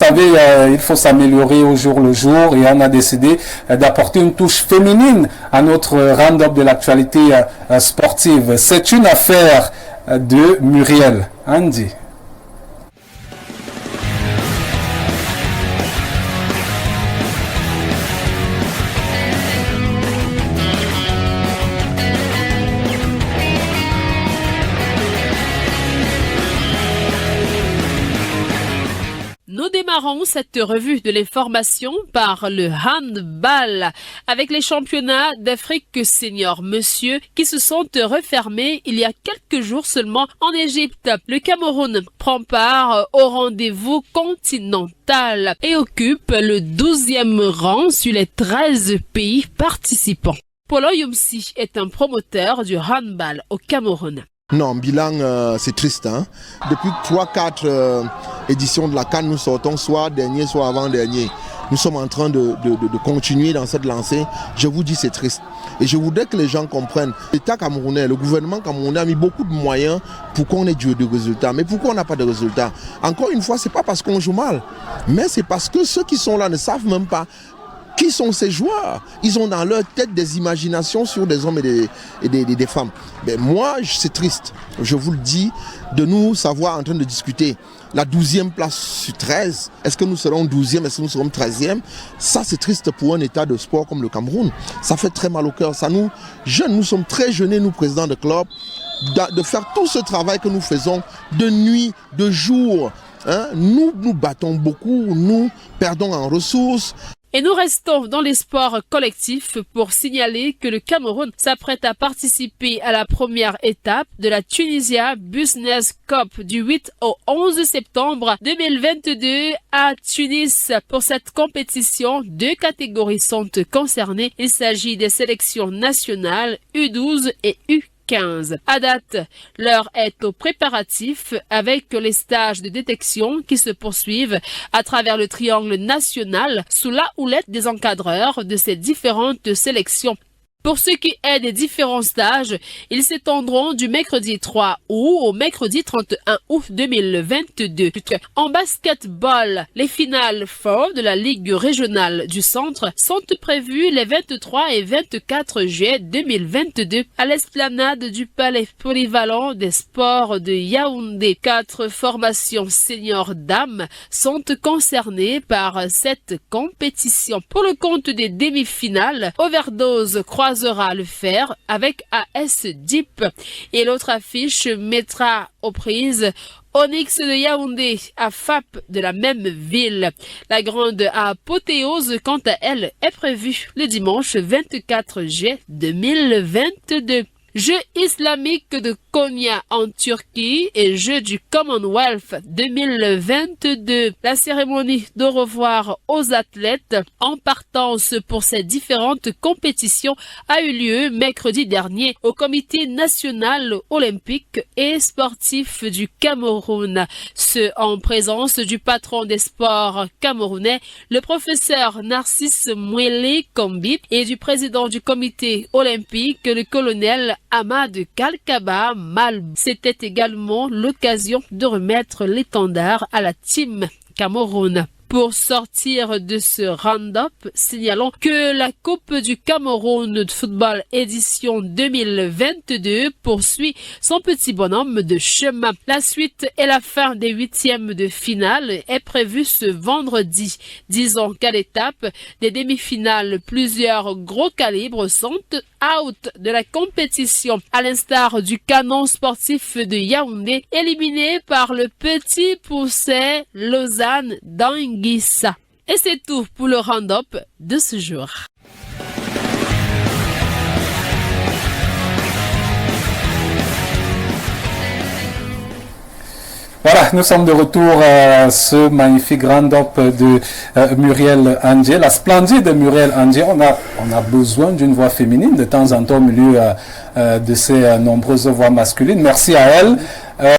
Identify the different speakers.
Speaker 1: savez, il faut s'améliorer au jour le jour et on a décidé d'apporter une touche féminine à notre round-up de l'actualité sportive. C'est une affaire de Muriel. Andy.
Speaker 2: Nous démarrons cette revue de l'information par le handball avec les championnats d'Afrique senior monsieur qui se sont refermés il y a quelques jours seulement en Égypte. Le Cameroun prend part au rendez-vous continental et occupe le 12e rang sur les 13 pays participants. Polo Yumsi est un promoteur du handball au Cameroun.
Speaker 3: Non, bilan, c'est triste. Hein? Depuis 3-4 éditions de la CAN, nous sortons soit dernier, soit avant-dernier. Nous sommes en train de continuer dans cette lancée. Je vous dis, c'est triste. Et je voudrais que les gens comprennent. L'État camerounais, le gouvernement camerounais a mis beaucoup de moyens pour qu'on ait de résultats. Mais pourquoi on n'a pas de résultats? Encore une fois, ce n'est pas parce qu'on joue mal, mais c'est parce que ceux qui sont là ne savent même pas qui sont ces joueurs. Ils ont dans leur tête des imaginations sur des hommes et des femmes. Mais moi, c'est triste, je vous le dis, de nous savoir en train de discuter. La 12e place sur 13, est-ce que nous serons 12e, est-ce que nous serons 13e? Ça, c'est triste pour un état de sport comme le Cameroun. Ça fait très mal au cœur. Ça nous, jeunes, nous sommes très jeunes, nous, présidents de club, de faire tout ce travail que nous faisons de nuit, de jour. Hein? Nous battons beaucoup, nous perdons en ressources.
Speaker 2: Et nous restons dans les sports collectifs pour signaler que le Cameroun s'apprête à participer à la première étape de la Tunisia Business Cup du 8 au 11 septembre 2022 à Tunis. Pour cette compétition, 2 catégories sont concernées. Il s'agit des sélections nationales U12 et U15. À date, l'heure est aux préparatifs avec les stages de détection qui se poursuivent à travers le triangle national sous la houlette des encadreurs de ces différentes sélections. Pour ce qui est des différents stages, ils s'étendront du mercredi 3 août au mercredi 31 août 2022. En basketball, les finales forts de la Ligue régionale du Centre sont prévues les 23 et 24 juillet 2022 à l'esplanade du Palais polyvalent des sports de Yaoundé. 4 formations seniors dames sont concernées par cette compétition. Pour le compte des demi-finales, Overdose croisera le fer avec AS Deep et l'autre affiche mettra aux prises Onyx de Yaoundé à FAP de la même ville. La grande apothéose, quant à elle, est prévue le dimanche 24 juillet 2022. Jeux islamiques de Konya en Turquie et Jeux du Commonwealth 2022. La cérémonie d'au revoir aux athlètes en partance pour ces différentes compétitions a eu lieu mercredi dernier au Comité national olympique et sportif du Cameroun. Ce en présence du patron des sports camerounais, le professeur Narcisse Mwele Kombi, et du président du comité olympique, le colonel Ahmad Kalkaba Mal. C'était également l'occasion de remettre l'étendard à la team Cameroun. Pour sortir de ce round-up, signalons que la Coupe du Cameroun de football édition 2022 poursuit son petit bonhomme de chemin. La suite et la fin des 8e de finale est prévue ce vendredi. Disons qu'à l'étape des demi-finales, plusieurs gros calibres sont out de la compétition, à l'instar du canon sportif de Yaoundé, éliminé par le petit Pousset Lausanne d'Anguissa. Et c'est tout pour le round-up de ce jour.
Speaker 1: Voilà, nous sommes de retour à ce magnifique round-up de Muriel Andjé, la splendide Muriel Andjé. On a besoin d'une voix féminine de temps en temps au milieu de ces nombreuses voix masculines. Merci à elle.